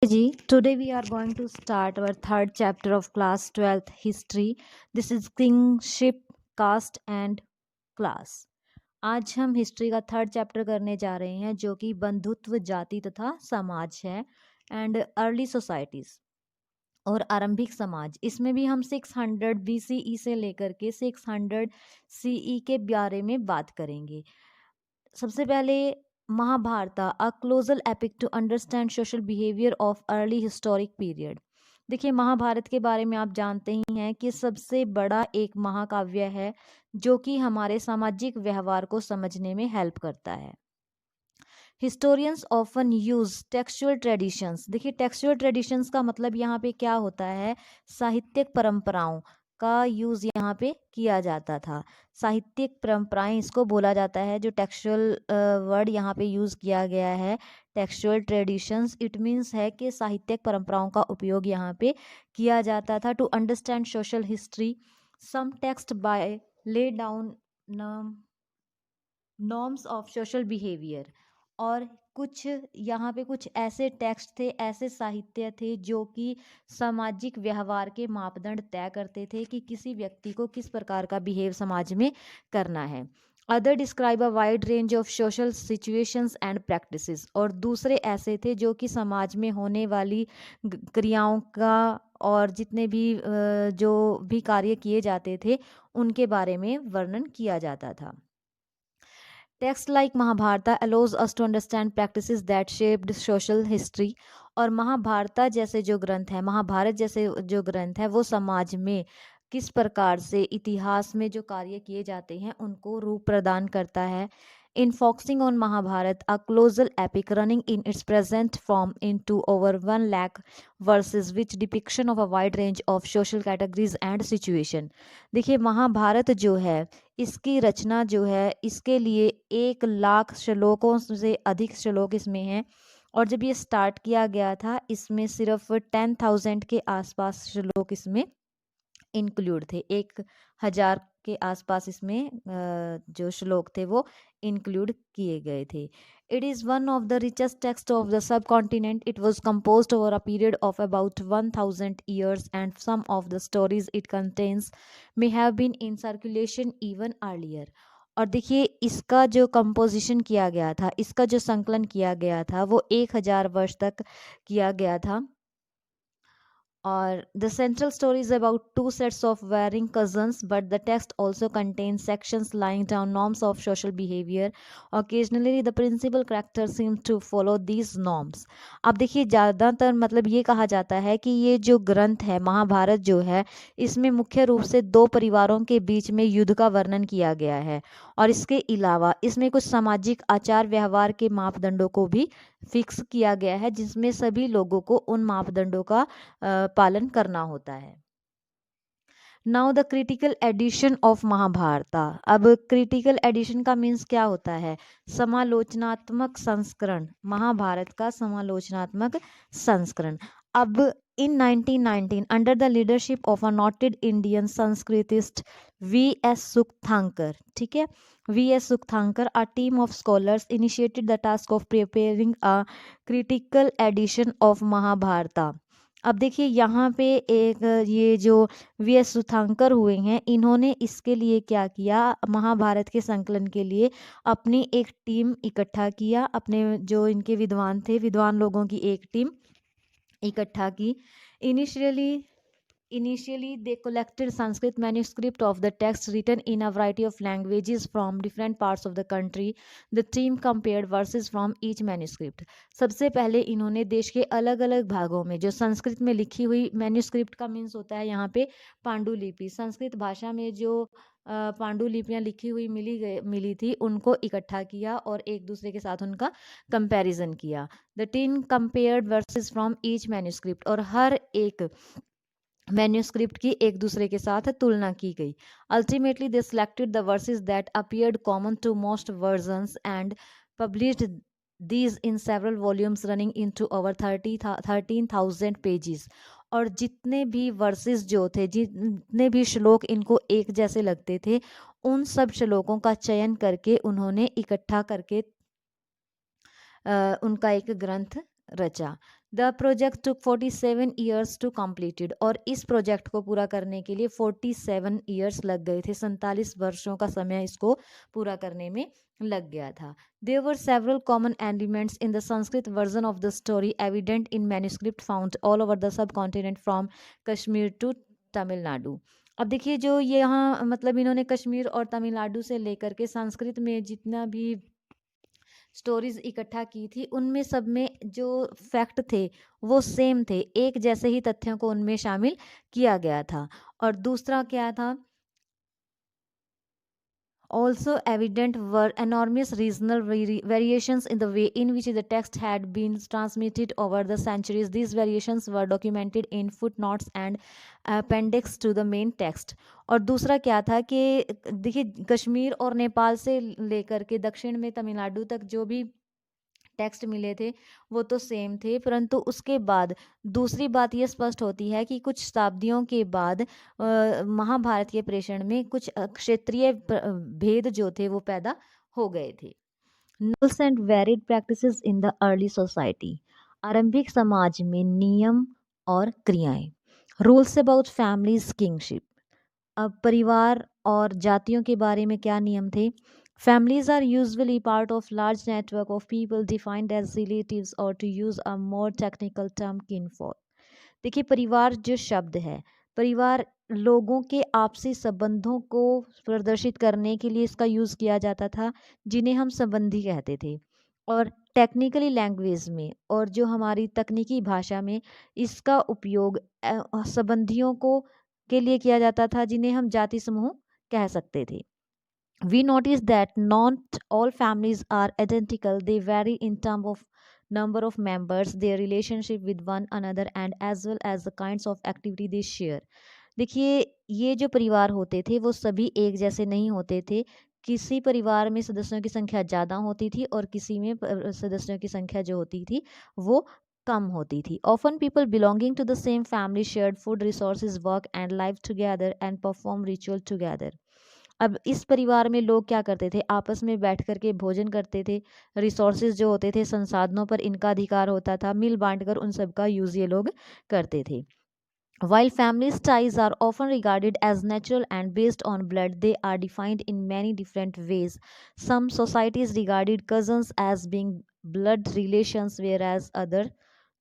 Ji, today we are going to start our third chapter of class 12th history. This is kingship, caste and class. आज हम history का third chapter करने जा रहे हैं जो कि बंधुत्व, जाति तथा समाज है एंड अर्ली सोसाइटीज और आरंभिक समाज। इसमें भी हम 600 BCE से लेकर के 600 CE के बारे में बात करेंगे। सबसे पहले Mahabharata, a colossal epic to understand social behaviour of early historic period. देखिए, महाभारत के बारे में आप जानते ही हैं कि सबसे बड़ा एक महाकाव्य है जो कि हमारे सामाजिक व्यवहार को समझने में हेल्प करता है। Historians often use textual traditions. देखिए, टेक्सचुअल ट्रेडिशंस का मतलब यहाँ पे क्या होता है, साहित्यिक परंपराओं का यूज़ यहाँ पे किया जाता था। साहित्यिक परंपराएं इसको बोला जाता है। जो टेक्सचुअल वर्ड यहाँ पे यूज़ किया गया है, टेक्सचुअल ट्रेडिशंस, इट मीन्स है कि साहित्यिक परंपराओं का उपयोग यहाँ पे किया जाता था to understand social history. Some text by lay down norms of social behaviour. और कुछ यहाँ पे कुछ ऐसे टेक्स्ट थे, ऐसे साहित्य थे जो कि सामाजिक व्यवहार के मापदंड तय करते थे कि किसी व्यक्ति को किस प्रकार का बिहेव समाज में करना है। Other describe a wide range of social situations and practices. और दूसरे ऐसे थे जो कि समाज में होने वाली क्रियाओं का और जितने भी जो भी कार्य किए जाते थे उनके बारे में वर्णन किया जाता था। Texts like Mahabharata allows us to understand practices that shaped social history। और महाभारत जैसे जो ग्रंथ है, महाभारत जैसे जो ग्रंथ है, वो समाज में किस प्रकार से इतिहास में जो कार्य किए जाते हैं उनको रूप प्रदान करता है। In focusing on Mahabharata, a colossal epic running in its present form into over 1 lakh verses, which depiction of a wide range of social categories and situation। देखिए, महाभारत जो है, इसकी रचना जो है, इसके लिए 1 लाख श्लोकों से अधिक श्लोक इसमें हैं। और जब ये स्टार्ट किया गया था, इसमें सिर्फ 10,000 के आसपास श्लोक इसमें इंक्लूड थे। 1,000 के आसपास इसमें जो श्लोक थे वो इंक्लूड किए गए थे। It is one of the richest text of the sub continent. It was composed over a period of about 1000 years and some of the stories it contains may have been in circulation even earlier। और देखिए, इसका जो composition किया गया था, इसका जो संकलन किया गया था, वो 1000 वर्ष तक किया गया था। और the central story is about two sets of warring cousins, but the text also contains sections laying down norms of social behavior। Occasionally the principal character seems to follow these norms। अब देखिए, ज़्यादातर मतलब ये कहा जाता है कि ये जो ग्रंथ है, महाभारत जो है, इसमें मुख्य रूप से 2 परिवारों के बीच में युद्ध का वर्णन किया गया है। और इसके अलावा इसमें कुछ सामाजिक आचार व्यवहार के मापदंडों को भी फिक्स किया गया है, जिसमें सभी लोगों को उन मापदंडों का पालन करना होता है। Now the critical edition of Mahabharata. अब क्रिटिकल एडिशन का मीन्स क्या होता है, समालोचनात्मक संस्करण, महाभारत का समालोचनात्मक संस्करण। अब in 1919 under the leadership of a noted Indian Sanskritist V.S. Sukthankar, ठीक है, V.S. Sukthankar, a team of scholars initiated the task of preparing a critical edition of Mahabharata. अब देखिए, यहाँ पे एक ये जो V.S. सुक्थांकर हुए हैं, इन्होंने इसके लिए क्या किया, महाभारत के संकलन के लिए अपनी एक टीम इकट्ठा किया, अपने जो इनके विद्वान थे, विद्वान लोगों की एक टीम इकट्ठा की। Initially, they collected Sanskrit manuscript of the text written in a variety of languages from different parts of the country. The team compared verses from each manuscript। सबसे पहले इन्होंने देश के अलग अलग भागों में जो संस्कृत में लिखी हुई, मैन्यूस्क्रिप्ट का मीन्स होता है यहाँ पे पांडुलिपि, संस्कृत भाषा में जो पांडुलिपियाँ लिखी हुई मिली थी, उनको इकट्ठा किया और एक दूसरे के साथ उनका कंपैरिजन किया। The team compared versus from each manuscript. और हर एक मैन्यूस्क्रिप्ट की एक दूसरे के साथ तुलना की गई। Ultimately they selected the verses that appeared common to most versions and published these in several volumes running into over 13,000 pages. और जितने भी वर्सेस जो थे, जितने भी श्लोक इनको एक जैसे लगते थे, उन सब श्लोकों का चयन करके उन्होंने इकट्ठा करके उनका एक ग्रंथ रचा। The project took 47 years to completed, और इस प्रोजेक्ट को पूरा करने के लिए 47 ईयर्स लग गए थे, 47 वर्षों का समय इसको पूरा करने में लग गया था. There were several common elements in the Sanskrit version of the story evident in manuscript found all over the subcontinent from Kashmir to Tamil Nadu. अब देखिए जो ये यहाँ मतलब इन्होंने कश्मीर और तमिलनाडु से लेकर के संस्कृत में जितना भी स्टोरीज इकट्ठा की थी, उनमें सब में जो फैक्ट थे वो सेम थे, एक जैसे ही तथ्यों को उनमें शामिल किया गया था. और दूसरा क्या था, also evident were enormous regional variations in the way in which the text had been transmitted over the centuries. These variations were documented in footnotes and appendix to the main text. और दूसरा क्या था कि देखिए कश्मीर और नेपाल से लेकर के दक्षिण में तमिलनाडु तक जो भी टेक्स्ट मिले थे वो तो सेम थे, परंतु उसके बाद दूसरी बात ये स्पष्ट होती है कि कुछ शताब्दियों के बाद महाभारत के प्रेषण में कुछ क्षेत्रीय भेद जो थे वो पैदा हो गए थे. Rules and varied practices in the early society. आरंभिक समाज में नियम और क्रियाएं. Rules about families kingship. अब परिवार और जातियों के बारे में क्या नियम थे. Families are usually part of large network of people defined as relatives, or to use a more technical term, kinfolk. देखिए परिवार जो शब्द है, परिवार लोगों के आपसी संबंधों को प्रदर्शित करने के लिए इसका यूज़ किया जाता था, जिन्हें हम संबंधी कहते थे. और टेक्निकली लैंग्वेज में और जो हमारी तकनीकी भाषा में इसका उपयोग संबंधियों को के लिए किया जाता था, जिन्हें हम जाति समूह कह सकते थे. We notice that not all families are identical. They vary in terms of number of members, their relationship with one another, and as well as the kinds of activity they share. देखिए ये जो परिवार होते थे वो सभी एक जैसे नहीं होते थे. किसी परिवार में सदस्यों की संख्या ज़्यादा होती थी और किसी में सदस्यों की संख्या जो होती थी वो कम होती थी. Often people belonging to the same family shared food, resources, work and life together and perform ritual together. अब इस परिवार में लोग क्या करते थे, आपस में बैठ कर के भोजन करते थे. रिसोर्सेज जो होते थे, संसाधनों पर इनका अधिकार होता था, मिल बांट कर उन सब का यूज़ ये लोग करते थे. While family ties are often regarded as natural and based on blood, they are defined in many different ways. Some societies regarded cousins as being blood relations, whereas others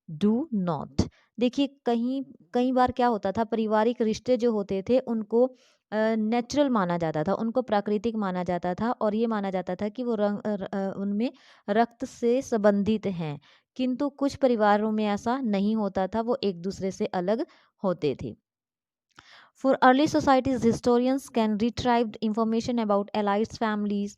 do not. देखिए कहीं कई बार क्या होता था, पारिवारिक रिश्ते जो होते थे उनको नेचुरल माना जाता था, उनको प्राकृतिक माना जाता था और ये माना जाता था कि वो उनमें रक्त से संबंधित हैं. किंतु कुछ परिवारों में ऐसा नहीं होता था, वो एक दूसरे से अलग होते थे. For early societies, historians can retrieve information about allied families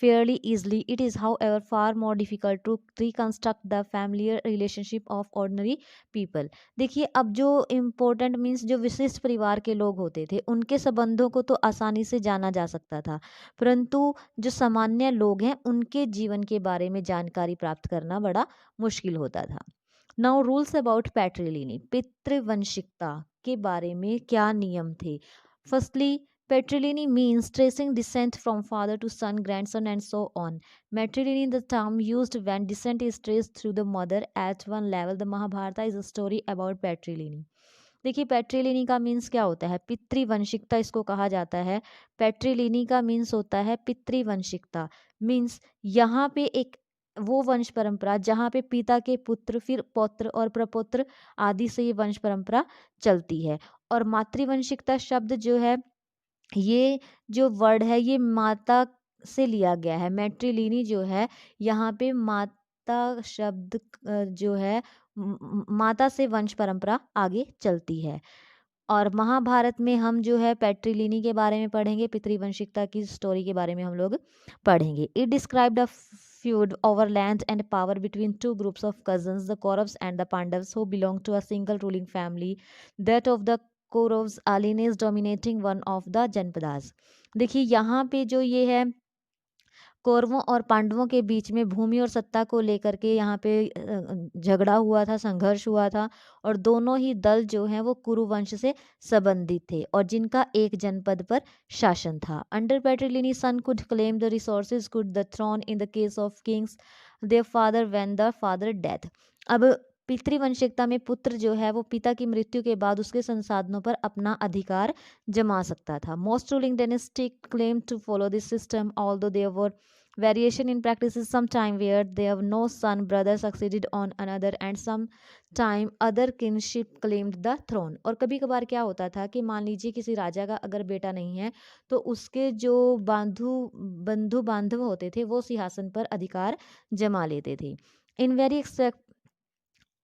fairly easily. It is, however, far more difficult to reconstruct the familiar relationship of ordinary people. देखिए अब जो इम्पोर्टेंट मीन्स जो विशिष्ट परिवार के लोग होते थे उनके संबंधों को तो आसानी से जाना जा सकता था, परंतु जो सामान्य लोग हैं उनके जीवन के बारे में जानकारी प्राप्त करना बड़ा मुश्किल होता था. Now rules about patriliny. पितृवंशिकता के बारे में क्या नियम थे. Firstly patrilineal means tracing descent from father to son, grandson, and so on. Matrilineal, the term used when descent is traced through the mother at one level. The Mahabharata is a story about patrilineal. देखिए पैट्रिलिनी का means क्या होता है, पितृवंशिकता इसको कहा जाता है. पैट्रिलिनी का मीन्स होता है पितृवंशिकता. मीन्स यहाँ पे एक वो वंश परंपरा जहाँ पे पिता के पुत्र, फिर पौत्र और प्रपौत्र आदि से ये वंश परंपरा चलती है. और मातृवंशिकता शब्द जो है, ये जो वर्ड है ये माता से लिया गया है. मैट्रिलिनी जो है यहाँ पे माता शब्द जो है माता से वंश परंपरा आगे चलती है. और महाभारत में हम जो है पैट्रिलिनी के बारे में पढ़ेंगे, पितृवंशिकता की स्टोरी के बारे में हम लोग पढ़ेंगे. It described a feud over land and power between two groups of cousins, the Kauravas and the Pandavas, who belonged to a single ruling family, that of the Kauravas, a lineage dominating one of the Janpadas. देखिए यहाँ पे जो ये है कौरवों और पांडवों के बीच में भूमि और सत्ता को लेकर के यहाँ पे झगड़ा हुआ था, संघर्ष हुआ था, और दोनों ही दल जो हैं वो कुरु वंश से संबंधित थे और जिनका एक जनपद पर शासन था. Under patriliny son could claim the resources, could the throne in the case of kings their father when the father death. अब पितृवंशिकता में पुत्र जो है वो पिता की मृत्यु के बाद उसके संसाधनों पर अपना अधिकार जमा सकता था। Most ruling dynastic claim to follow this system, although there were variation in practices, some time where there no son brother succeeded on another and some time other kinship claimed the throne. और कभी कभार क्या होता था कि मान लीजिए किसी राजा का अगर बेटा नहीं है तो उसके जो बंधु बांधव होते थे वो सिंहासन पर अधिकार जमा लेते थे। In very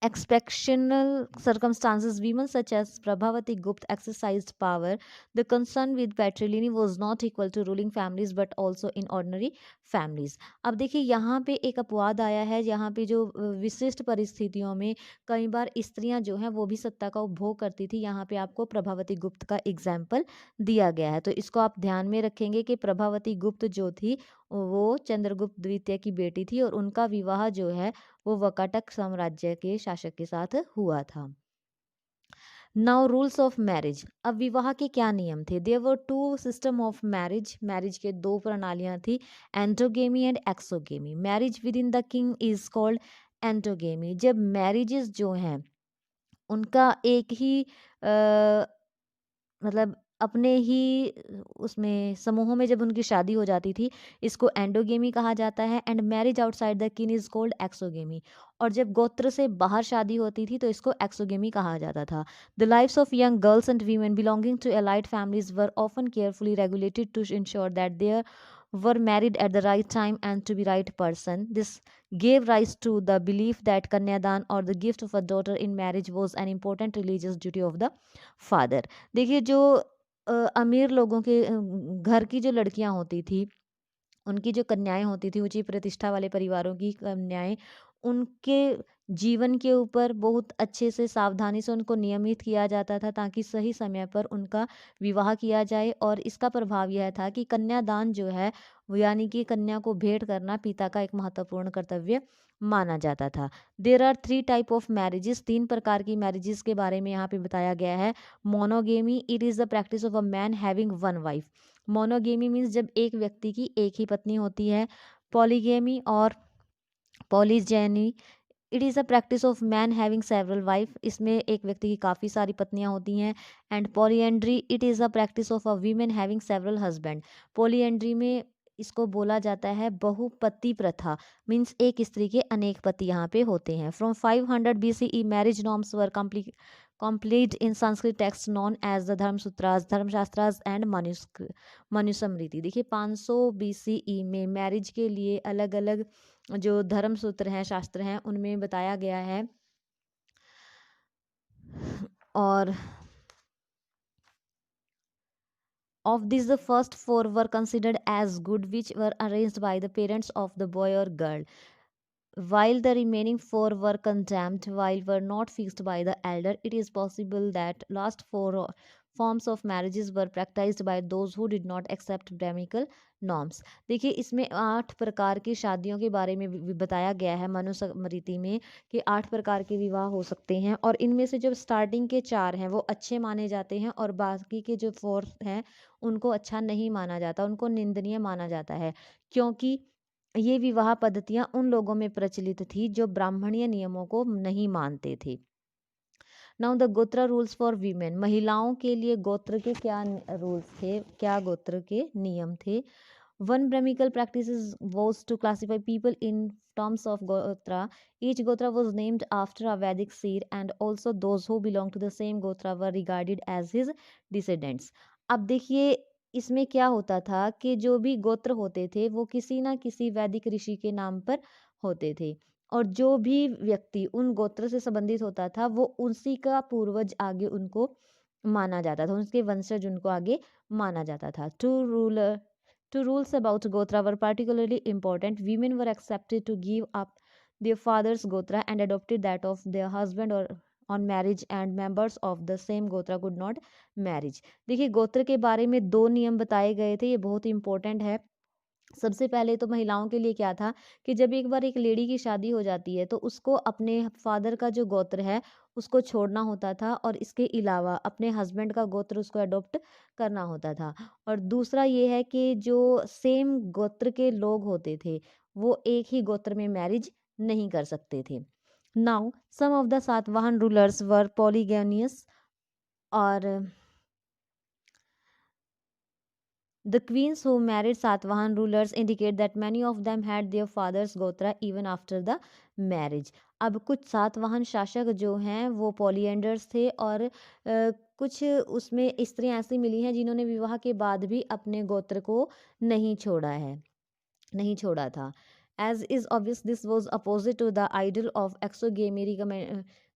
exceptional circumstances, women such as Prabhavati Gupta exercised power. The concern with Patriliani was not equal to ruling families but also in ordinary families. अब देखिए यहाँ पे एक अपवाद आया है, यहाँ पे जो विशिष्ट परिस्थितियों में कई बार स्त्रियां जो हैं वो भी सत्ता का उपभोग करती थी। यहाँ पे आपको प्रभावती गुप्त का एग्जाम्पल दिया गया है, तो इसको आप ध्यान में रखेंगे कि प्रभावती गुप्त जो थी वो चंद्रगुप्त द्वितीय की बेटी थी और उनका विवाह जो है वो वकाटक साम्राज्य के शासक के साथ हुआ था। Now rules of marriage. अब विवाह के क्या नियम थे? There were two system of marriage. Marriage के दो प्रणालियां थी, endogamy and exogamy. Marriage within the king is called endogamy. जब मैरिजेस जो हैं उनका एक ही मतलब अपने ही उसमें समूहों में जब उनकी शादी हो जाती थी, इसको एंडोगेमी कहा जाता है। एंड मैरिज आउटसाइड द किन इज कॉल्ड एक्सोगेमी। और जब गोत्र से बाहर शादी होती थी तो इसको एक्सोगेमी कहा जाता था। The lifes of young girls and women belonging to allied families were often carefully regulated to ensure that there were married at the right time and to be right person. This gave rise to the belief that Kanyadan or the gift of a daughter in marriage was an important religious duty of the father. देखिए जो अमीर लोगों के घर की जो लड़कियां होती थी, उनकी जो कन्याएं होती थी, ऊंची प्रतिष्ठा वाले परिवारों की कन्याएं, उनके जीवन के ऊपर बहुत अच्छे से सावधानी से उनको नियमित किया जाता था ताकि सही समय पर उनका विवाह किया जाए। और इसका प्रभाव यह था कि कन्यादान जो है यानी कि कन्या को भेंट करना पिता का एक महत्वपूर्ण कर्तव्य माना जाता था। There are 3 type of marriages. 3 प्रकार की मैरिजेस के बारे में यहाँ पे बताया गया है। Monogamy, it is the practice of a man having one wife. Monogamy means जब एक व्यक्ति की एक ही पत्नी होती है। पॉलीगेमी और polygyny, it is a practice of man having several wife. इसमें एक व्यक्ति की काफ़ी सारी पत्नियां होती हैं। And polyandry, it is a practice of a women having several husband. Polyandry में इसको बोला जाता है बहुपति प्रथा, मीन्स एक स्त्री के अनेक पति यहाँ पे होते हैं। From 500 BCE marriage norms were complete in Sanskrit texts known as the Dharmasutras, Dharmashastras and Manusmriti. देखिए 500 BCE में मैरिज के लिए अलग अलग जो धर्म सूत्र हैं, शास्त्र हैं, उनमें बताया गया है। और of these the first 4 were considered as good, which were arranged by the parents of the boy or girl, while the remaining 4 were condemned while were not fixed by the elder. It is possible that last 4 forms of marriages were practiced by those who did not accept Brahminical norms. देखिए इसमें 8 प्रकार की शादियों के बारे में भी बताया गया है मनुस्मृति में कि 8 प्रकार के विवाह हो सकते हैं और इनमें से जो स्टार्टिंग के 4 हैं वो अच्छे माने जाते हैं और बाकी के जो 4 हैं उनको अच्छा नहीं माना जाता, उनको निंदनीय माना जाता है, क्योंकि ये विवाह पद्धतियां उन लोगों में प्रचलित थी जो ब्राह्मणीय नियमों को नहीं मानते थे। नाउ द गोत्र रूल्स फॉर वीमेन। महिलाओं के लिए गोत्र के क्या रूल्स थे, क्या गोत्र के नियम थे? One Brahminical practices was to classify people in terms of gotra. Each gotra was named after a Vedic seer and also those who belonged to the same gotra were regarded as his descendants. अब देखिए इसमें क्या होता था कि जो भी गोत्र होते थे वो किसी ना किसी वैदिक ऋषि के नाम पर होते थे और जो भी व्यक्ति उन गोत्र से संबंधित होता था वो उसी का पूर्वज आगे उनको माना जाता था, उसके वंशज उनको आगे माना जाता था। Two rules about Gotra were particularly important. Women were accepted to give up their father's Gotra and adopted that of their husband or on marriage, and members of the same Gotra could not marriage. देखिए गोत्र के बारे में 2 नियम बताए गए थे, ये बहुत इंपॉर्टेंट है। सबसे पहले तो महिलाओं के लिए क्या था कि जब एक बार एक लेडी की शादी हो जाती है तो उसको अपने फादर का जो गोत्र है उसको छोड़ना होता था और इसके अलावा अपने हस्बैंड का गोत्र उसको अडॉप्ट करना होता था। और दूसरा ये है कि जो सेम गोत्र के लोग होते थे वो एक ही गोत्र में मैरिज नहीं कर सकते थे। Now some of the Satavahana rulers were polygynous और the queens who married Satvahan rulers indicate that many of them had their father's gotra even after the marriage. अब कुछ सातवाहन शासक जो हैं वो पॉलिएंडर्स थे और कुछ उसमें स्त्रियां ऐसी मिली हैं जिन्होंने विवाह के बाद भी अपने गोत्र को नहीं छोड़ा है, नहीं छोड़ा था. As is obvious, this was opposite to the ideal of exogamy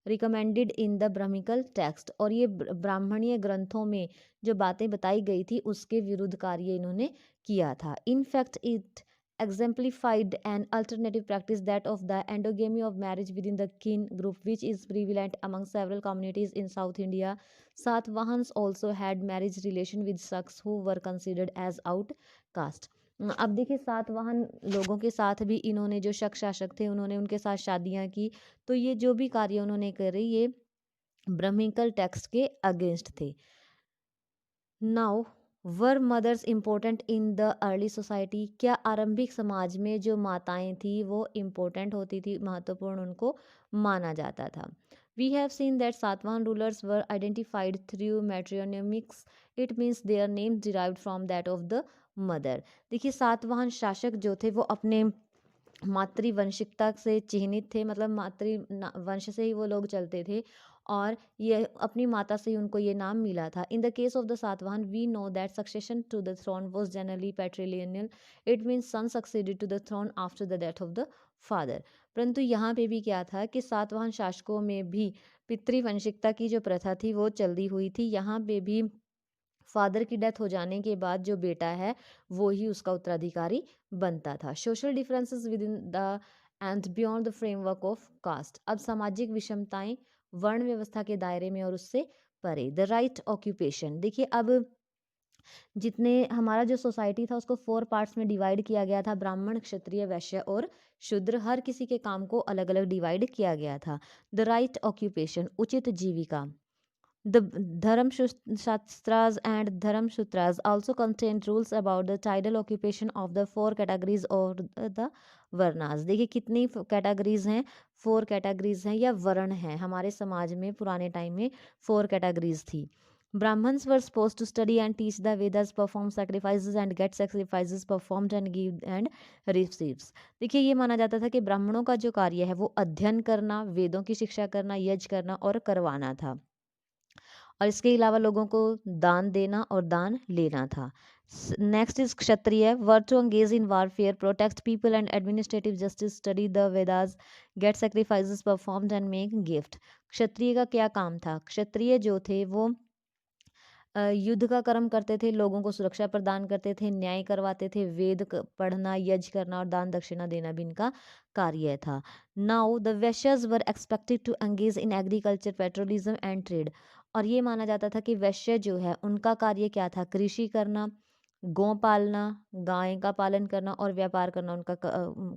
recommended in the Brahmical text. और ये ब्राह्मणीय ग्रंथों में जो बातें बताई गई थी उसके विरुद्ध कार्य इन्होंने किया था. In fact, it exemplified an alternative practice, that of the endogamy of marriage within the kin group, which is prevalent among several communities in South India. Satvahans also had marriage relation with Shaks who were considered as outcast. अब देखिए सातवाहन लोगों के साथ भी इन्होंने जो शक शासक थे उन्होंने उनके साथ शादियां की. तो ये जो भी कार्य उन्होंने करे ये ब्रह्मिकल टेक्स्ट के अगेंस्ट थे. Now were mothers important in the early society. क्या आरंभिक समाज में जो माताएं थी वो इम्पोर्टेंट होती थी, महत्वपूर्ण उनको माना जाता था. We have seen that Satavahana rulers were identified through matronymics. It means their name derived from that of the mother. देखिए सातवाहन शासक जो थे वो अपने मातृवंशिकता से चिन्हित थे, मतलब वंश से ही वो लोग चलते थे और ये अपनी माता से ही उनको ये नाम मिला था. In the case of the Satavahana we know that succession to the throne was generally patrilineal. It means son succeeded to the throne after the death of the father. परंतु यहाँ पे भी क्या था कि सातवाहन शासकों में भी पितृवंशिकता की जो प्रथा थी वो चलती हुई थी. यहाँ पे भी फादर की डेथ हो जाने के बाद जो बेटा है वो ही उसका उत्तराधिकारी बनता था. Social differences within the and beyond the framework of caste. अब सामाजिक विषमताएं वर्ण व्यवस्था के दायरे में और उससे परे. The right occupation. देखिए अब जितने हमारा जो सोसाइटी था उसको 4 पार्ट्स में डिवाइड किया गया था. ब्राह्मण, क्षत्रिय, वैश्य और शूद्र. हर किसी के काम को अलग अलग डिवाइड किया गया था. द राइट ऑक्यूपेशन, उचित जीविका. The Dharmshastras and Dharmsutras also contain rules about the tidal occupation of the 4 categories or the varnas. देखिए कितनी कैटेगरीज हैं, 4 कैटेगरीज हैं या वर्ण हैं. हमारे समाज में पुराने टाइम में 4 कैटेगरीज थी. Brahmins were supposed to study and teach the Vedas, perform sacrifices and get sacrifices performed and give and receives. देखिए ये माना जाता था कि ब्राह्मणों का जो कार्य है वो अध्ययन करना, वेदों की शिक्षा करना, यज्ञ करना और करवाना था और इसके अलावा लोगों को दान देना और दान लेना था. Next is Kshatriya. Were to engage in warfare, protect people and administrative justice, study the Vedas, get sacrifices performed and make gift. Kshatriya का क्या काम था? क्षत्रिय जो थे वो युद्ध का कर्म करते थे, लोगों को सुरक्षा प्रदान करते थे, न्याय करवाते थे, वेद पढ़ना, यज्ञ करना और दान दक्षिणा देना भी इनका कार्य था. Now the Vaishyas were expected to engage in agriculture, pastoralism and trade. और ये माना जाता था कि वैश्य जो है उनका कार्य क्या था? कृषि करना, गौ पालना, गाय का पालन करना और व्यापार करना उनका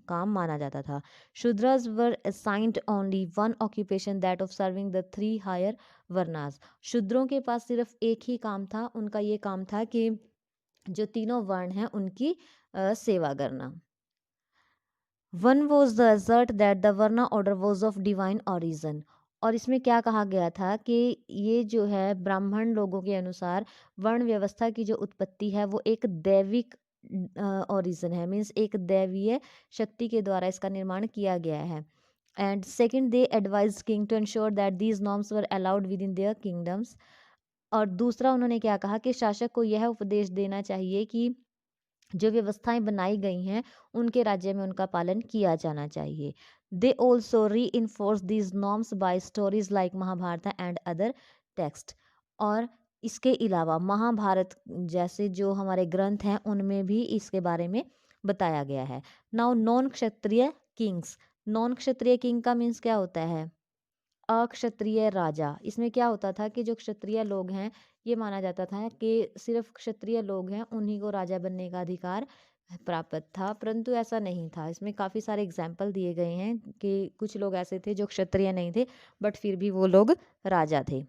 काम माना जाता था. Shudras were assigned only one occupation, that of serving the 3 higher varnas. शूद्रों के पास सिर्फ एक ही काम था. उनका ये काम था कि जो तीनों वर्ण हैं उनकी सेवा करना. One was the assert that the varna order was of divine origin. और इसमें क्या कहा गया था कि ये जो है ब्राह्मण लोगों के अनुसार वर्ण व्यवस्था की जो उत्पत्ति है वो एक दैविक ऑरिजन है, मीन्स एक दैवीय शक्ति के द्वारा इसका निर्माण किया गया है. And second, they advise king to ensure that these norms were allowed within their kingdoms. और दूसरा उन्होंने क्या कहा कि शासक को यह उपदेश देना चाहिए कि जो व्यवस्थाएं बनाई गई हैं उनके राज्य में उनका पालन किया जाना चाहिए. They also reinforce these norms by stories like Mahabharata and other text. और इसके अलावा महाभारत जैसे जो हमारे ग्रंथ हैं उनमें भी इसके बारे में बताया गया है. नाउ नॉन क्षत्रिय किंग्स. नॉन क्षत्रिय किंग का मीन्स क्या होता है? अक्षत्रिय राजा. इसमें क्या होता था कि जो क्षत्रिय लोग हैं ये माना जाता था कि सिर्फ क्षत्रिय लोग हैं उन्हीं को राजा बनने का अधिकार प्राप्त था, परंतु ऐसा नहीं था. इसमें काफ़ी सारे एग्जाम्पल दिए गए हैं कि कुछ लोग ऐसे थे जो क्षत्रिय नहीं थे बट फिर भी वो लोग राजा थे.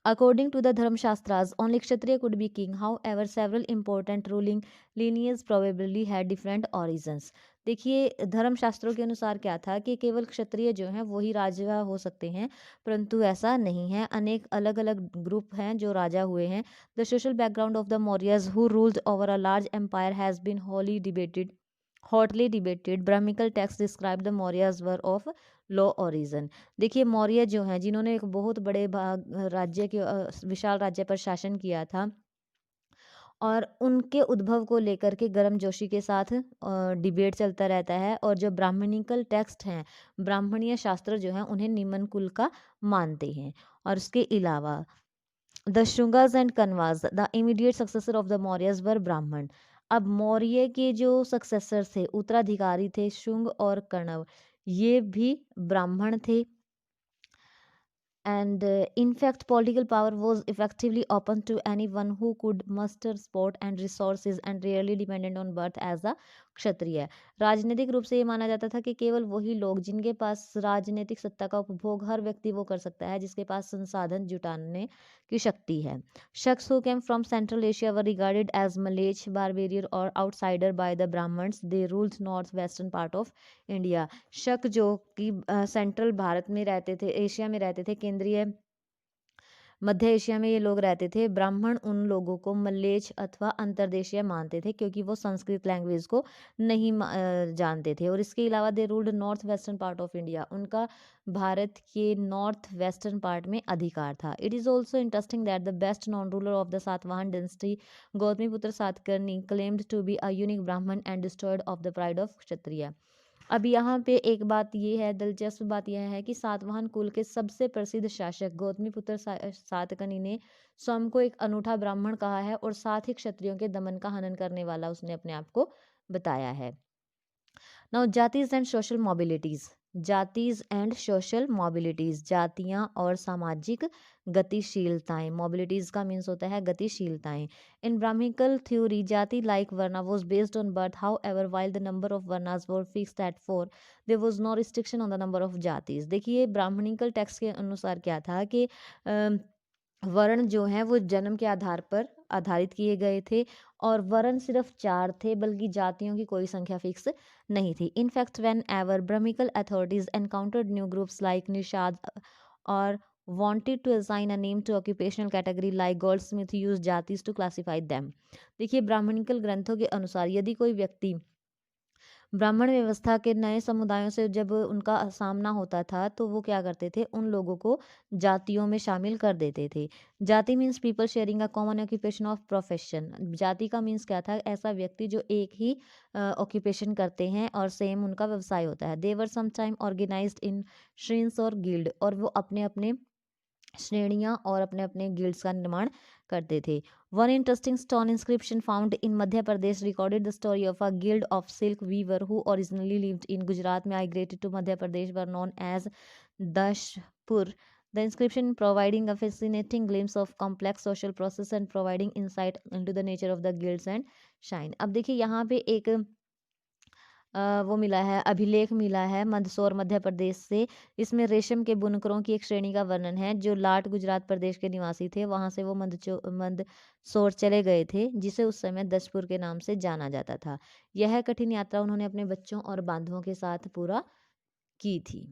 According to the Dharmashastras, only Kshatriya could be king. However, several important ruling lineages probably had different origins. देखिए धर्मशास्त्रों के अनुसार क्या था कि केवल क्षत्रिय जो हैं वही राजा हो सकते हैं, परंतु ऐसा नहीं है। अनेक अलग अलग ग्रुप हैं जो राजा हुए हैं। The social background of the Mauryas who ruled over a large empire has been hotly debated. Brahminical texts describe the Mauryas were of low origin. देखिए मौर्य जो हैं जिन्होंने एक बहुत बड़े भाग राज्य के विशाल राज्य पर शासन किया था, और उनके उद्भव को लेकर के गर्मजोशी के साथ डिबेट चलता रहता है। और जो ब्राह्मणिकल टेक्स्ट हैं, ब्राह्मणीय शास्त्र जो हैं, उन्हें निम्न कुल का मानते हैं। और उसके अलावा the Shungas and Kanvas the immediate successor of the Mauryas were Brahmin. अब मौर्य के जो सक्सेसर थे, उत्तराधिकारी थे, शुंग और कण्व, ये भी ब्राह्मण थे। And in fact, political power was effectively open to anyone who could muster support and resources and rarely dependent on birth as a क्षत्रिय। राजनीतिक रूप से ये माना जाता था कि केवल वही लोग जिनके पास राजनीतिक सत्ता का उपभोग हर व्यक्ति वो कर सकता है जिसके पास संसाधन जुटाने की शक्ति है। Shakas who came from Central Asia were regarded as mlechchha, barbarian और outsider by the Brahmins. They ruled north western part of India. Shaka जो कि सेंट्रल भारत में रहते थे, एशिया में रहते थे, केंद्रीय मध्य एशिया में ये लोग रहते थे। ब्राह्मण उन लोगों को मलेच्छ अथवा अंतर्देशीय मानते थे क्योंकि वो संस्कृत लैंग्वेज को नहीं जानते थे। और इसके अलावा they ruled north western part of India. उनका भारत के नॉर्थ वेस्टर्न पार्ट में अधिकार था। It is also interesting that the best known ruler of the Satavahana dynasty, Gautamiputra Satakarni, claimed to be a unique Brahmin and destroyed of the pride of Kshatriya. अब यहाँ पे एक बात ये है, दिलचस्प बात यह है कि सातवाहन कुल के सबसे प्रसिद्ध शासक गौतमीपुत्र सातकर्णी ने स्वयं को एक अनूठा ब्राह्मण कहा है और साथ ही क्षत्रियों के दमन का हनन करने वाला उसने अपने आप को बताया है। Now jatis and social mobilities. Jatis and social mobilities, जातियाँ और सामाजिक गतिशीलताएं। मोबिलिटीज का मीन्स होता है गतिशीलताएं। In Brahmanical theory jati like varna was based on birth. However while the number of varnas were fixed at 4, there was no restriction on the number of jatis. देखिए Brahmanical text के अनुसार क्या था कि वर्ण जो हैं वो जन्म के आधार पर आधारित किए गए थे, और वर्ण सिर्फ 4 थे, बल्कि जातियों की कोई संख्या फिक्स नहीं थी। In fact whenever brahmanical authorities encountered new groups like Nishad और wanted to assign a name to occupational category like goldsmith used जातिस to classify them। देखिए ब्राह्मणिकल ग्रंथों के अनुसार यदि कोई व्यक्ति ब्राह्मण व्यवस्था के नए समुदायों से जब उनका सामना होता था तो वो क्या करते थे, उन लोगों को जातियों में शामिल कर देते थे। जाति means people sharing a common occupation of profession. जाति का मीन्स क्या था, ऐसा व्यक्ति जो एक ही ऑक्यूपेशन करते हैं और सेम उनका व्यवसाय होता है। देवर समटाइम ऑर्गेनाइज्ड इन श्रेणियां और गिल्ड, और वो अपने अपने श्रेणियां और अपने अपने गिल्ड्स का निर्माण करते थे। One interesting stone inscription found in Madhya Pradesh recorded the story of a guild of silk weaver who originally lived in Gujarat में migrated to Madhya Pradesh were known as Dashpur. The inscription providing a fascinating glimpse of complex social process and providing insight into the nature of the guilds and shine। अब देखिए यहाँ पे एक वो मिला है, अभिलेख मिला है मंदसौर मध्य प्रदेश से। इसमें रेशम के बुनकरों की एक श्रेणी का वर्णन है जो लाट गुजरात प्रदेश के निवासी थे। वहाँ से वो मंदसौर चले गए थे, जिसे उस समय दशपुर के नाम से जाना जाता था। यह कठिन यात्रा उन्होंने अपने बच्चों और बांधवों के साथ पूरा की थी।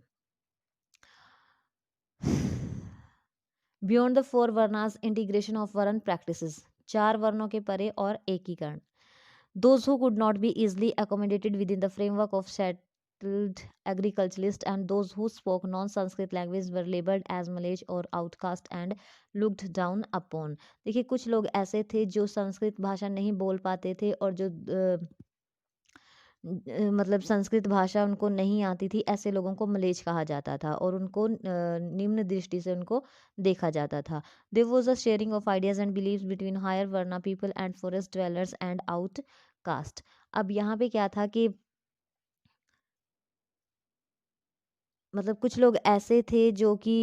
बियॉन्ड द 4 वर्नास इंटीग्रेशन ऑफ वर्ण प्रैक्टिसेस। 4 वर्णों के परे और एकीकरण। Those who could not be easily accommodated within the framework of settled agriculturalists and those who spoke non-Sanskrit language were labeled as Malay or outcast and looked down upon। देखिए कुछ लोग ऐसे थे जो संस्कृत भाषा नहीं बोल पाते थे और जो मतलब संस्कृत भाषा उनको नहीं आती थी, ऐसे लोगों को मलेच्छ कहा जाता था और उनको निम्न दृष्टि से उनको देखा जाता था। There was a sharing of ideas and beliefs between higher varna people and forest dwellers and outcast. अब यहाँ पे क्या था कि मतलब कुछ लोग ऐसे थे जो कि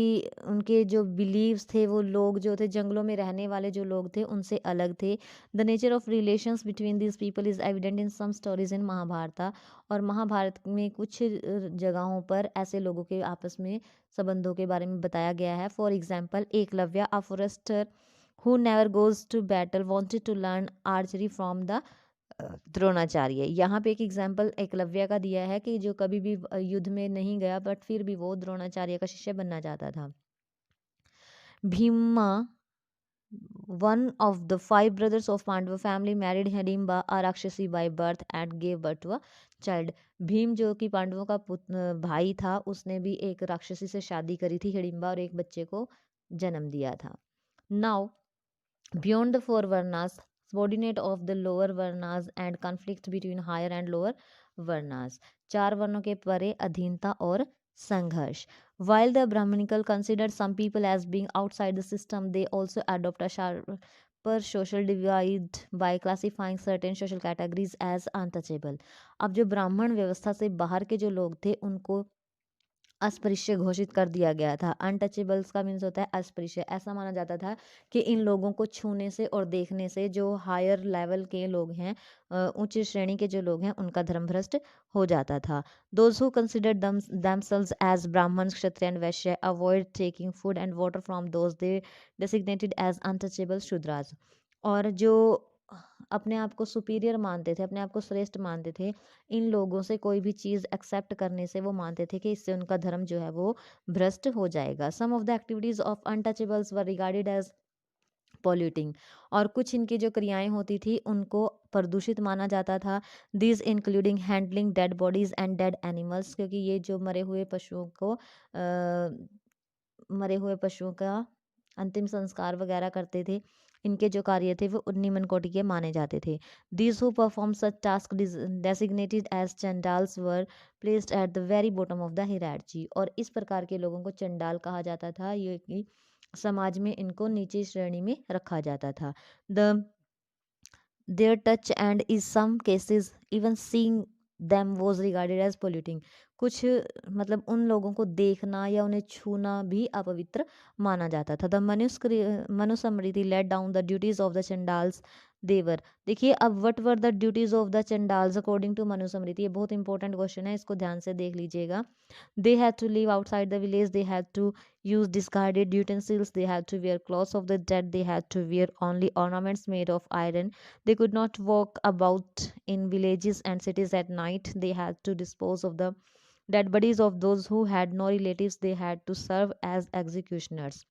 उनके जो बिलीव्स थे, वो लोग जो थे जंगलों में रहने वाले जो लोग थे उनसे अलग थे। The nature of relations between this people is evident in some stories in Mahabharata. और महाभारत में कुछ जगहों पर ऐसे लोगों के आपस में संबंधों के बारे में बताया गया है। For example, Eklavya a forester who never goes to battle wanted to learn archery from the Dronacharya. यहाँ पे एक एग्जाम्पल एकलव्य का दिया है कि जो कभी भी युद्ध में नहीं गया बट फिर भी वो द्रोणाचार्य का शिष्य बनना चाहता था। Bhima, one of the five brothers of Pandava family, married Hidimba, a Rakshasi by birth, and gave birth to a child. Bhim जो कि पांडवों का भाई था, उसने भी एक राक्षसी से शादी करी थी हिडिंबा, और एक बच्चे को जन्म दिया था। Now beyond the four varnas, subordinate of the lower varnas and conflict between higher and lower varnas, चार वर्णों के परे अधीनता और संघर्ष। While the Brahmanical considered some people as being outside the system, they also adopt a sharper social divide by classifying certain social categories as untouchable. अब जो ब्राह्मण व्यवस्था से बाहर के जो लोग थे उनको अस्पृश्य घोषित कर दिया गया था। अनटचेबल्स का मीन्स होता है अस्पृश्य। ऐसा माना जाता था कि इन लोगों को छूने से और देखने से जो हायर लेवल के लोग हैं, उच्च श्रेणी के जो लोग हैं, उनका धर्म भ्रष्ट हो जाता था। Those who consider themselves as Brahmin, Kshatriya and Vaishya avoid taking food and water from those they designated as untouchable Shudras. और जो अपने आप को सुपीरियर मानते थे, अपने आप को श्रेष्ठ मानते थे, इन लोगों से कोई भी चीज़ एक्सेप्ट करने से वो मानते थे कि इससे उनका धर्म जो है वो भ्रष्ट हो जाएगा। Some of the activities of untouchables were regarded as polluting. और कुछ इनकी जो क्रियाएं होती थी उनको प्रदूषित माना जाता था। This including handling dead bodies and dead animals, क्योंकि ये जो मरे हुए पशुओं का अंतिम संस्कार वगैरह करते थे, इनके जो कार्य थे वो निम्न कोटि के माने जाते थे। These who perform such task designated as Chandals were placed at the very bottom of the hierarchy. और इस प्रकार के लोगों को चंडाल कहा जाता था, ये कि समाज में इनको नीची श्रेणी में रखा जाता था। The their touch and is some cases even seeing them was regarded as polluting. कुछ मतलब उन लोगों को देखना या उन्हें छूना भी अपवित्र माना जाता था। The Manusmriti laid down the duties of the Chandals there. देखिए अब what were the duties of the Chandals according to Manusmriti. ये बहुत इंपॉर्टेंट क्वेश्चन है, इसको ध्यान से देख लीजिएगा। They had to live outside the village, they had to use discarded utensils, they had to wear clothes of the dead, they had to wear only ornaments made of iron, they could not walk about in villages and cities at night, they had to dispose of the dead bodies of those who had no relatives, they had to serve as executioners।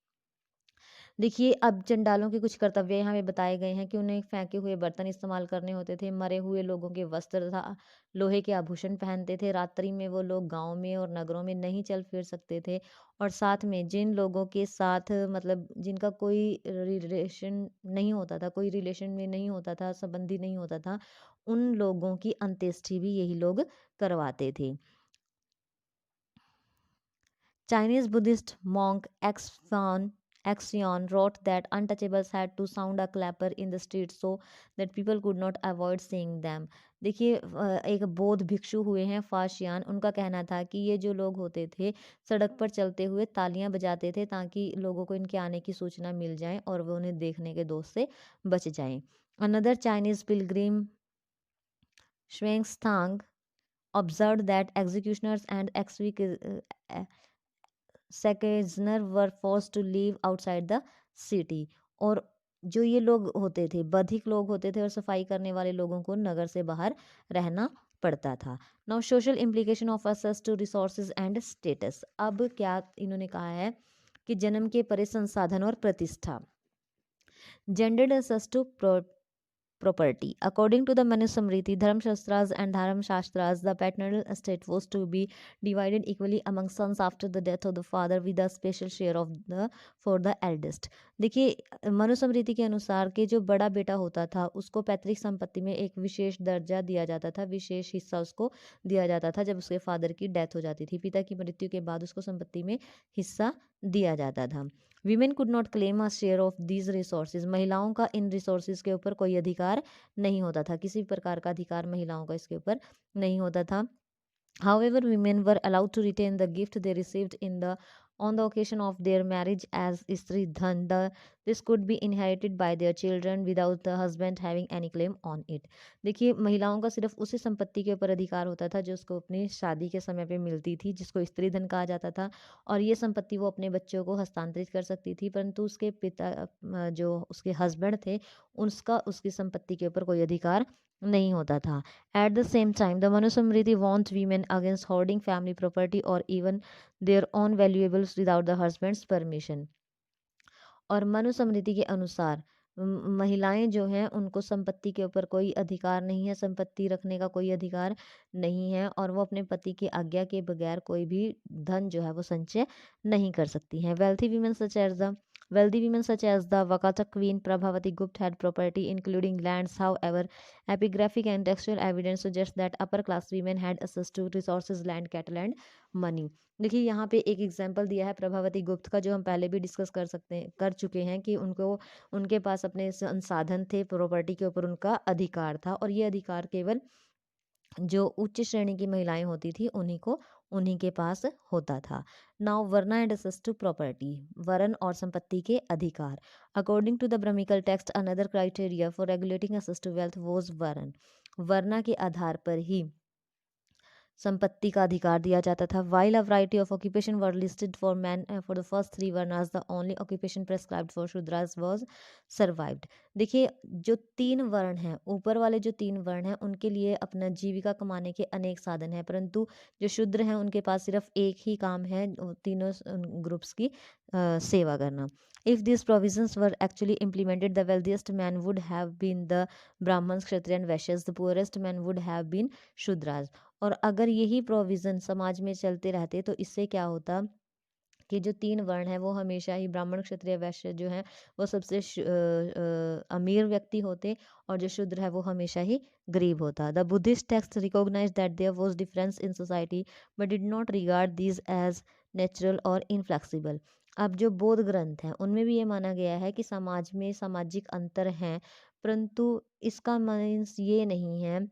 देखिए अब चंडालों के कुछ कर्तव्य यहाँ पे बताए गए हैं कि उन्हें फेंके हुए बर्तन इस्तेमाल करने होते थे, मरे हुए लोगों के वस्त्र तथा लोहे के आभूषण पहनते थे, रात्रि में वो लोग गांव में और नगरों में नहीं चल फिर सकते थे, और साथ में जिन लोगों के साथ मतलब जिनका कोई रिलेशन नहीं होता था, कोई रिलेशन में नहीं होता था, संबंधी नहीं होता था, उन लोगों की अंत्येष्टि भी यही लोग करवाते थे। Chinese Buddhist monk Axion wrote that untouchables had to sound a clapper in the street so that people could not avoid seeing them। देखिए एक बौद्ध भिक्षु हुए हैं फाशियान, उनका कहना था कि ये जो लोग होते थे सड़क पर चलते हुए तालियां बजाते थे ताकि लोगों को इनके आने की सूचना मिल जाए और वो उन्हें देखने के दोष से बच जाएं। Another Chinese pilgrim Xuanzang observed that executioners and scavengers were forced to live outside the city. और जो ये लोग होते थे, बधिक लोग होते थे और सफाई करने वाले लोगों को नगर से बाहर रहना पड़ता था। Now social implication of access to resources and status. अब क्या इन्होंने कहा है कि जन्म के परे संसाधन और प्रतिष्ठा। Gendered access to property. According to the Manusmriti, Dharmshastras and Dharmshastras, the paternal estate was to be divided equally among sons after the death of the father, with a special share of the for the eldest। देखिए मनुस्मृति के अनुसार के जो बड़ा बेटा होता था उसको पैतृक संपत्ति में एक विशेष दर्जा दिया जाता था, विशेष हिस्सा उसको दिया जाता था। जब उसके फादर की डेथ हो जाती थी, पिता की मृत्यु के बाद उसको संपत्ति में हिस्सा दिया जाता था। Women could not claim a share of these resources. महिलाओं का इन रिसोर्सेज के ऊपर कोई अधिकार नहीं होता था, किसी प्रकार का अधिकार महिलाओं का इसके ऊपर नहीं होता था। However, women were allowed to retain the gift they received on the occasion of their marriage as Istri Dhan. This could be inherited by their children without the husband having any claim on it. देखिए, महिलाओं का सिर्फ उसी संपत्ति के ऊपर अधिकार होता था जो उसको अपनी शादी के समय पे मिलती थी, जिसको स्त्री धन कहा जाता था, और ये संपत्ति वो अपने बच्चों को हस्तांतरित कर सकती थी, परंतु उसके पिता जो उसके हस्बैंड थे, उसका उसकी संपत्ति के ऊपर कोई अधिकार नहीं होता था. At the same time, the Manusmriti warned women against hoarding family property or even their own valuables without the husband's permission. और मनुस्मृति के अनुसार महिलाएं जो हैं उनको संपत्ति के ऊपर कोई अधिकार नहीं है, संपत्ति रखने का कोई अधिकार नहीं है, और वो अपने पति की आज्ञा के बगैर कोई भी धन जो है वो संचय नहीं कर सकती हैं. Wealthy women such as the Vakata queen Prabhavati Gupta had property including lands. However, epigraphic and textual evidence suggests that upper class women had access to resources, land, cattle and money. देखिए, यहाँ पे एक example दिया है प्रभावती गुप्त का, जो हम पहले भी डिस्कस कर चुके हैं कि उनके पास अपने संसाधन थे, प्रॉपर्टी के ऊपर उनका अधिकार था, और ये अधिकार केवल जो उच्च श्रेणी की महिलाएं होती थी उन्हीं के पास होता था. Now varna and access to property, वरण और संपत्ति के अधिकार. According to the brahmanical text, another criteria for regulating access to wealth was varna. वर्ना के आधार पर ही संपत्ति का अधिकार दिया जाता था. While a variety of occupation were listed for men for the first 3 varnas, the only occupation prescribed for Shudras was servitude. देखिए, जो 3 वर्ण हैं, ऊपर वाले जो 3 वर्ण हैं, उनके लिए अपना जीविका कमाने के अनेक साधन हैं, परंतु जो शूद्र हैं उनके पास सिर्फ एक ही काम है, तीनों ग्रुप्स की सेवा करना. If these provisions were actually implemented, the wealthiest man would have been the Brahmins, Kshatriya and Vaishyas. The poorest man would have been Shudras. और अगर यही प्रोविज़न समाज में चलते रहते तो इससे क्या होता कि जो 3 वर्ण हैं वो हमेशा ही ब्राह्मण, क्षत्रिय, वैश्य जो हैं वो सबसे अमीर व्यक्ति होते, और जो शूद्र है वो हमेशा ही गरीब होता. The Buddhist text recognise that there was difference in society but did not regard these as natural और इनफ्लेक्सिबल. अब जो बौद्ध ग्रंथ हैं उनमें भी ये माना गया है कि समाज में सामाजिक अंतर हैं, परंतु इसका मीन्स ये नहीं है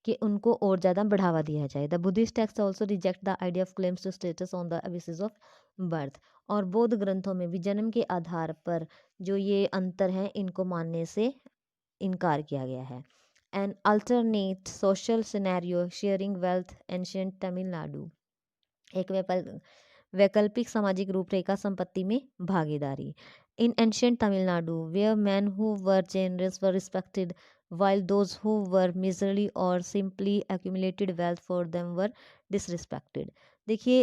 कि उनको और ज़्यादा बढ़ावा दिया जाए. The Buddhist text also reject the idea of claims to status on the basis of birth. और बौद्ध ग्रंथों में भी जन्म के आधार पर जो ये अंतर हैं इनको मानने से इनकार किया गया है. An alternate social scenario sharing wealth ancient Tamil Nadu. एक वैकल्पिक सामाजिक रूपरेखा संपत्ति में भागीदारी. In ancient Tamil Nadu where man who were generous were respected while those who were miserly or simply accumulated wealth for them were disrespected. देखिए,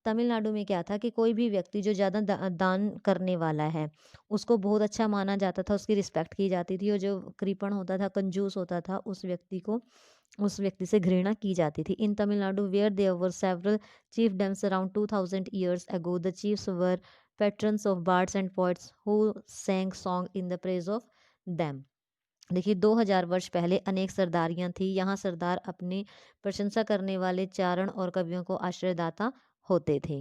तमिलनाडु में क्या था कि कोई भी व्यक्ति जो ज़्यादा दान करने वाला है उसको बहुत अच्छा माना जाता था, उसकी रिस्पेक्ट की जाती थी, और जो कृपण होता था, कंजूस होता था, उस व्यक्ति से घृणा की जाती थी. In Tamil Nadu where there were several chiefdoms around 2000 years ago, the chiefs were patrons of bards and poets who sang song in the praise of them. देखिए, 2000 वर्ष पहले अनेक सरदारियां थी. यहाँ सरदार अपनी प्रशंसा करने वाले चारण और कवियों को आश्रयदाता होते थे.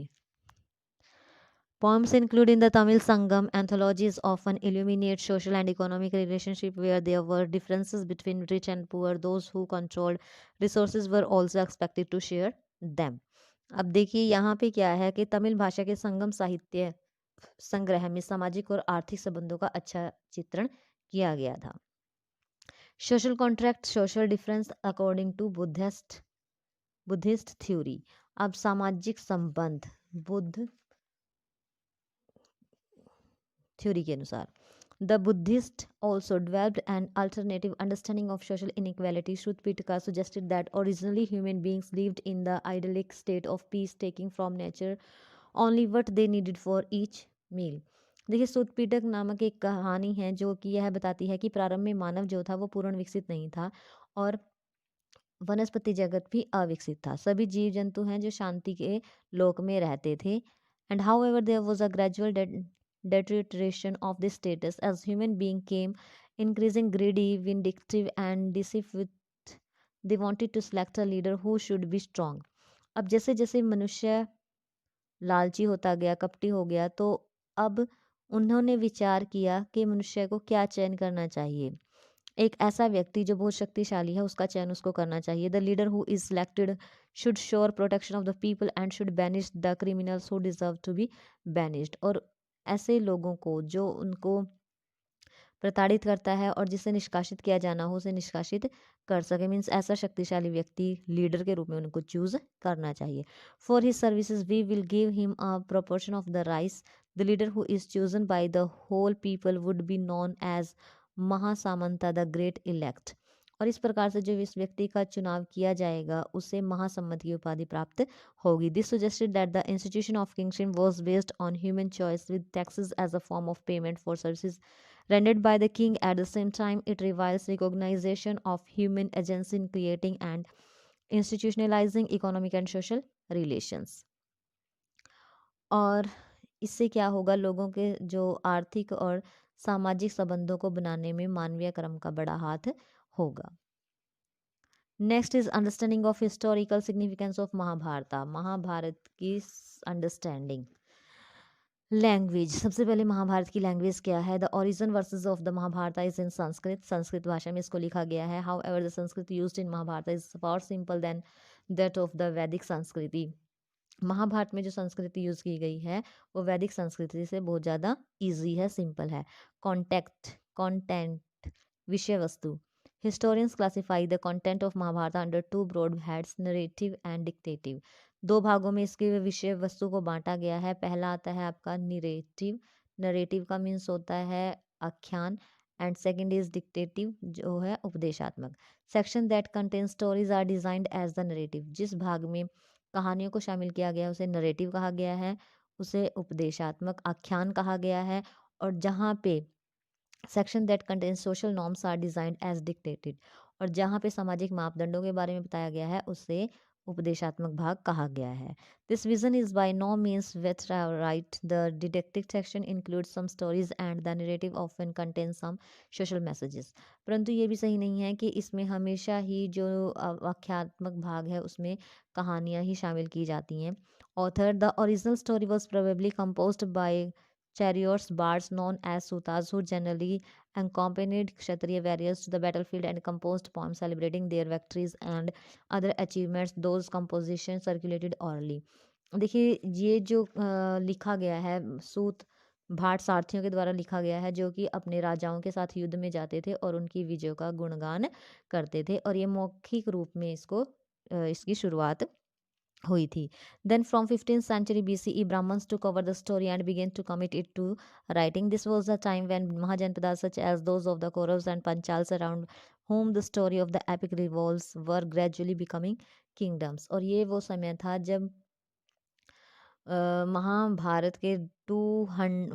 Poems included in the Tamil Sangam anthologies often illuminate social and economic relationship where there were differences between rich and poor. Those who controlled resources were also expected to share them. अब देखिए, यहाँ पे क्या है कि तमिल भाषा के संगम साहित्य संग्रह में सामाजिक और आर्थिक संबंधों का अच्छा चित्रण किया गया था. Social contract, social difference according to Buddhist theory. अब सामाजिक संबंध बुद्ध थ्योरी के अनुसार. The Buddhist also developed an alternative understanding of social inequality. Sutta Pitaka suggested that originally human beings lived in the idyllic state of peace, taking from nature only what they needed for each meal. देखिए, श्रुतपिटक नामक एक कहानी है जो कि यह बताती है कि प्रारंभ में मानव जो था वो पूर्ण विकसित नहीं था, और वनस्पति जगत भी अविकसित था. सभी जीव जंतु हैं जो शांति के लोक में रहते थे. And however there was a gradual deterioration of this status as human being came increasing greedy, vindictive and deceitful. They wanted to select a leader who should be strong. अब जैसे जैसे मनुष्य लालची होता गया, कपटी हो गया, तो अब उन्होंने विचार किया कि मनुष्य को क्या चयन करना चाहिए. एक ऐसा व्यक्ति जो बहुत शक्तिशाली है उसका चयन उसको करना चाहिए। The leader who is selected should sure protection of the people and should banish the criminals who deserve to be banished. और ऐसे लोगों को जो उनको प्रताड़ित करता है और जिसे निष्कासित किया जाना हो उसे निष्कासित कर सके, मीन्स ऐसा शक्तिशाली व्यक्ति लीडर के रूप में उनको चूज करना चाहिए। For his services we will give him a proportion of the rice. The leader who is chosen by the whole people would be known as Mahasammata the great elect. और इस प्रकार से जो इस व्यक्ति का चुनाव किया जाएगा उसे महासम्मत की उपाधि प्राप्त होगी। This suggested that the institution of kingship was based on human choice with taxes as a form of payment for services rendered by the king. At the same time, it reviles recognition of human agency in creating and institutionalizing economic and social relations। और इससे क्या होगा, लोगों के जो आर्थिक और सामाजिक संबंधों को बनाने में मानवीय क्रम का बड़ा हाथ होगा। Next is understanding of historical significance of Mahabharata. Mahabharata की अंडरस्टैंडिंग। लैंग्वेज, सबसे पहले महाभारत की लैंग्वेज क्या है। The origin verses of the Mahabharata is in Sanskrit. Sanskrit भाषा में इसको लिखा गया है। However the Sanskrit used in Mahabharata is for simple than that of the Vedic संस्कृति। महाभारत में जो संस्कृति यूज की गई है वो वैदिक संस्कृति से बहुत ज़्यादा ईजी है, सिंपल है। कॉन्टेक्ट, कॉन्टेंट, विषय वस्तु। Historians classify the content of Mahabharata under two broad heads, narrative and didactic. दो भागों में इसके विषय वस्तु को बांटा गया है। पहला आता है आपका नरेटिव। नरेटिव का मीन्स होता है आख्यान, एंड सेकंड इज डिक्टेटिव जो है उपदेशात्मक। Section that contain stories are designed as the narrative. जिस भाग में कहानियों को शामिल किया गया है उसे नरेटिव कहा गया है, उसे उपदेशात्मक आख्यान कहा गया है। और जहाँ पे section that contain social norms are designed as dictated, और जहाँ पे सामाजिक मापदंडों के बारे में बताया गया है उसे उपदेशात्मक भाग कहा गया है। This vision is by no means watertight. The deductive section includes some stories and the narrative often contain some social messages. परंतु ये भी सही नहीं है कि इसमें हमेशा ही जो आख्यात्मक भाग है उसमें कहानियाँ ही शामिल की जाती हैं। Author, the original story was probably composed bye chariots, bards known as sutas, who generally accompanied Kshatriya warriors to the battlefield and composed poems celebrating their victories and other achievements. Those compositions circulated orally। देखिए ये जो लिखा गया है सूत भाट सारथियों के द्वारा लिखा गया है जो कि अपने राजाओं के साथ युद्ध में जाते थे और उनकी विजयों का गुणगान करते थे, और ये मौखिक रूप में इसको इसकी शुरुआत हुई थी। Then from 15th century BCE, Brahmins took over the story and began to commit it to writing. This was the time when Mahajanpadas such as those of the Kauravas and Panchals around whom the story of the epic revolves were gradually becoming kingdoms। और ये वो समय था जब महाभारत के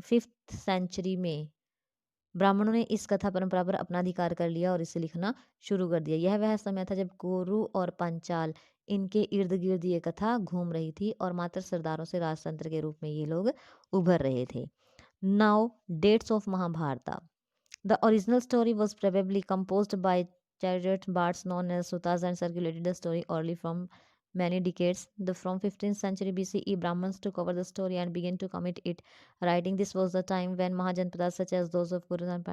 5th century में ब्राह्मणों ने इस कथा परंपरा पर अपना अधिकार कर लिया और इसे लिखना शुरू कर दिया। यह वह समय था जब कोरु और पंचाल इनके इर्द गिर्द ये कथा घूम रही थी और मात्र सरदारों से राजतंत्र के रूप में ये लोग उभर रहे थे। Now dates of Mahabharata. The original story was probably composed by chariot bards known as sutas and circulated the story orally from many decades. From 15th century BCE, Brahmins took over the story and began to commit it writing. This was the time when Mahajanpadas such as those of Kurus and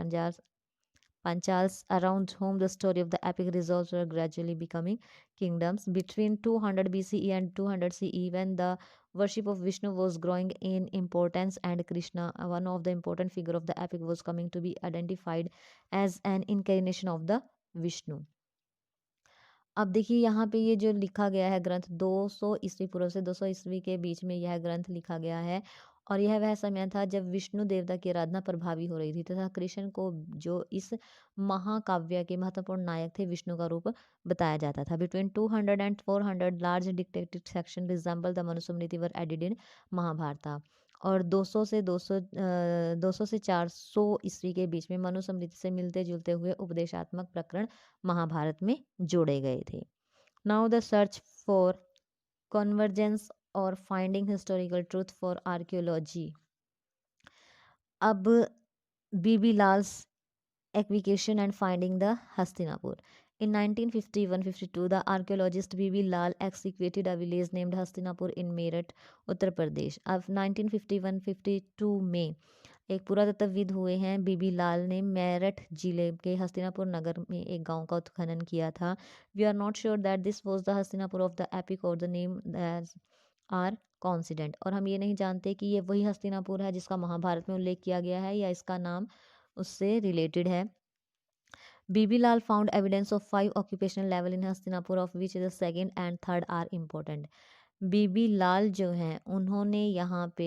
Panchals around whom the story of the epic resolves were gradually becoming kingdoms. Between 200 BCE and 200 CE, when the worship of Vishnu was growing in importance and Krishna, one of the important figure of the epic, was coming to be identified as an incarnation of the Vishnu। अब देखिए यहाँ पे ये जो लिखा गया है ग्रंथ 200 ईस्वी पूर्व से 200 ईस्वी के बीच में यह ग्रंथ लिखा गया है, और यह वह समय था जब विष्णु देवता की आराधना प्रभावी हो रही थी तथा कृष्ण को जो इस महाकाव्य के महत्वपूर्ण नायक थे विष्णु का रूप बताया जाता था। Between 200 and 400 large didactic section resemble the Manusmriti were added in Mahabharata. और 200 से 400 ईस्वी के बीच में मनुस्मृति से मिलते जुलते हुए उपदेशात्मक प्रकरण महाभारत में जोड़े गए थे। Now the search for convergence और finding historical truth for archaeology. अब B B Lal's excavation and finding the Hastinapur. In 1951-52, the archaeologist B.B. Lal excavated a village named Hastinapur in Meerut, Uttar Pradesh. अब 1951-52 में एक पुरातत्वविद हुए हैं बीबी लाल ने मेरठ जिले के हस्तिनापुर नगर में एक गांव का उत्खनन किया था। We are not sure that this was the Hastinapur of the epic और द नेम आर कॉन्सिडेंट। और हम ये नहीं जानते कि ये वही हस्तिनापुर है जिसका महाभारत में उल्लेख किया गया है या इसका नाम उससे रिलेटेड है। B B Lal found evidence of 5 occupational level in Hastinapur of which the second and third are important। B B Lal जो हैं उन्होंने यहाँ पे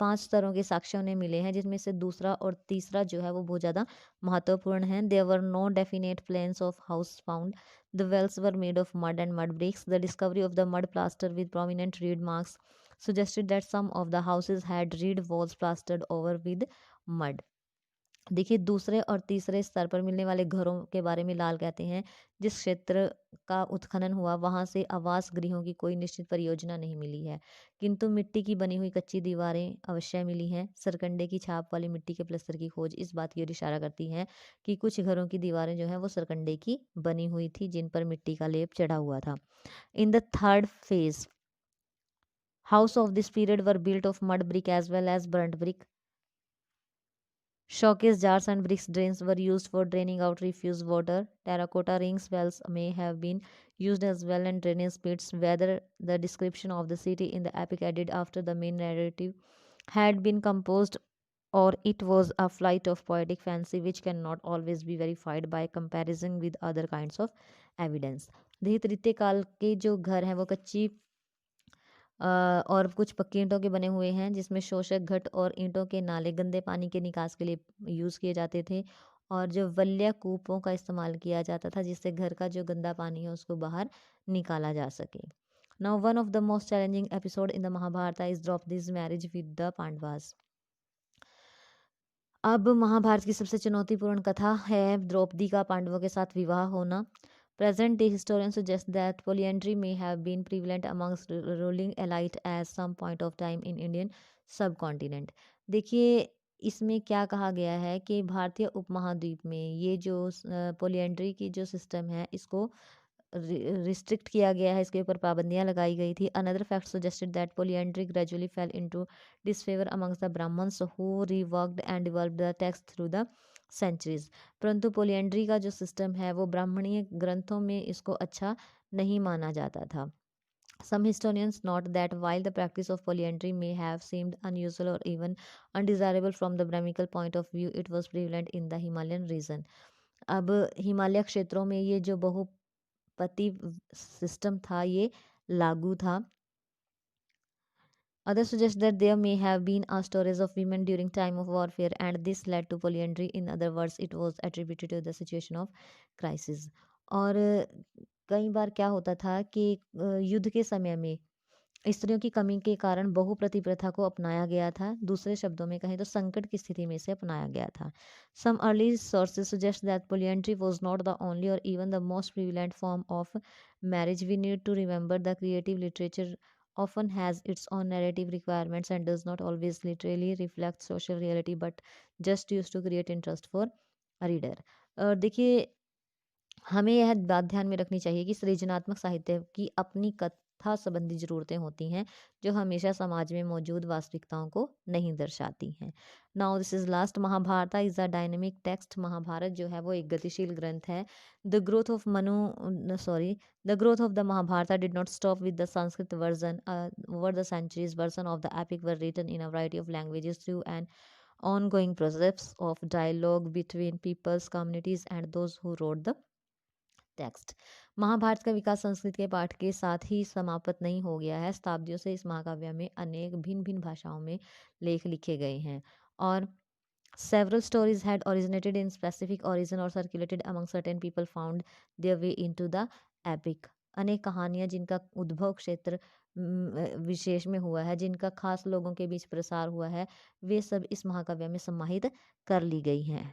5 स्तरों के साक्ष्य उन्हें मिले हैं जिसमें से दूसरा और तीसरा जो है वो बहुत ज़्यादा महत्वपूर्ण है। There were no definite plans of house found. The walls were made of mud and mud bricks. The discovery of the mud plaster with prominent reed marks suggested that some of the houses had reed walls plastered over with mud। देखिए दूसरे और तीसरे स्तर पर मिलने वाले घरों के बारे में लाल कहते हैं जिस क्षेत्र का उत्खनन हुआ वहां से आवास गृहों की कोई निश्चित परियोजना नहीं मिली है, किंतु मिट्टी की बनी हुई कच्ची दीवारें अवश्य मिली हैं। सरकंडे की छाप वाली मिट्टी के प्लस्तर की खोज इस बात की ओर इशारा करती है कि कुछ घरों की दीवारें जो हैं वो सरकंडे की बनी हुई थी जिन पर मिट्टी का लेप चढ़ा हुआ था। In the third phase house of this period were built of mud brick as well as burnt brick। Showcase jars and bricks drains were used for draining out refuse water. Terracotta rings wells may have been used as well and drainage pits. Whether the description of the city in the epic added after the main narrative had been composed or it was a flight of poetic fancy which cannot always be verified by comparison with other kinds of evidence। देखिए तृतीय काल के जो घर हैं वो कच्ची और कुछ पक्की ईंटों के बने हुए हैं जिसमें शोषक घट और ईंटों के नाले गंदे पानी के निकास के लिए यूज़ किए जाते थे और जो वल्य कूपों का इस्तेमाल किया जाता था जिससे घर का जो गंदा पानी है उसको बाहर निकाला जा सके। Now one of the most challenging episode in the Mahabharata is Draupadi's marriage with the Pandavas. अब महाभारत की सबसे चुनौतीपूर्ण कथा है द्रौपदी का पांडवों के साथ विवाह होना। Present day historians suggest that polyandry may have been prevalent amongst ruling elite at some point of time in Indian subcontinent। देखिए इसमें क्या कहा गया है कि भारतीय उपमहाद्वीप में ये जो पोलियंड्री की जो सिस्टम है इसको रिस्ट्रिक्ट किया गया है, इसके ऊपर पाबंदियां लगाई गई थी। Another fact suggested that polyandry gradually fell into disfavour amongst the Brahmins who reworked and developed the text through the centuries. परंतु पोलियंड्री का जो सिस्टम है वो ब्राह्मणीय ग्रंथों में इसको अच्छा नहीं माना जाता था। Some historians note that while the practice of polyandry may have seemed unusual or even undesirable from the Brahminical point of view, it was prevalent in the Himalayan region। अब हिमालय क्षेत्रों में ये जो बहुपति सिस्टम था ये लागू था। Others suggest that there may have been a storage of women during time of warfare and this led to polyandry। In other words, it was attributed to the situation of crisis। और कई बार क्या होता था कि युद्ध के समय में स्त्रियों की कमी के कारण बहुप्रति प्रथा को अपनाया गया था। दूसरे शब्दों में कहें तो संकट की स्थिति में इसे अपनाया गया था। Some early sources suggest that polyandry was not the only or even the most prevalent form of marriage. We need to remember the creative literature often has its own narrative requirements and does not always literally reflect social reality but just used to create interest for a reader। और देखिए हमें यह बात ध्यान में रखनी चाहिए कि सृजनात्मक साहित्य की अपनी कथा संबंधी ज़रूरतें होती हैं जो हमेशा समाज में मौजूद वास्तविकताओं को नहीं दर्शाती हैं। Now this is last. Mahabharata is a dynamic text. Mahabharata जो है वो एक गतिशील ग्रंथ है। The growth of the growth of the Mahabharata did not stop with the Sanskrit version. Over the centuries version of the epic were written in a variety of languages through an ongoing process of dialogue between peoples, communities and those who wrote the text. Mahabharata का विकास संस्कृत के पाठ के साथ ही समाप्त नहीं हो गया है। शताब्दियों से इस महाकाव्य में अनेक भिन्न भिन्न भाषाओं में लेख लिखे गए हैं और several stories had originated in specific origin or circulated among certain people found their way into the epic। अनेक कहानियाँ जिनका उद्भव क्षेत्र विशेष में हुआ है, जिनका खास लोगों के बीच प्रसार हुआ है, वे सब इस महाकाव्य में समाहित कर ली गई हैं।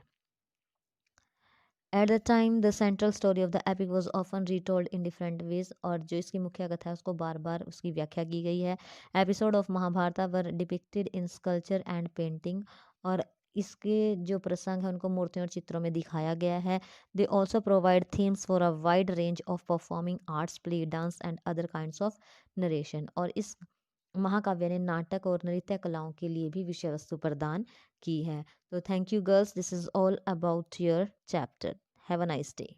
At the time the central story of the epic was often retold in different ways. और जो इसकी मुख्य कथा है उसको बार बार उसकी व्याख्या की गई है। Episode of Mahabharata were depicted in sculpture and painting. और इसके जो प्रसंग हैं उनको मूर्तियों और चित्रों में दिखाया गया है। They also provide themes for a wide range of performing arts, play, dance and other kinds of narration. और इस महाकाव्य ने नाटक और नृत्य कलाओं के लिए भी विषय वस्तु प्रदान की है। तो thank you girls, this is all about your chapter. Have a nice day.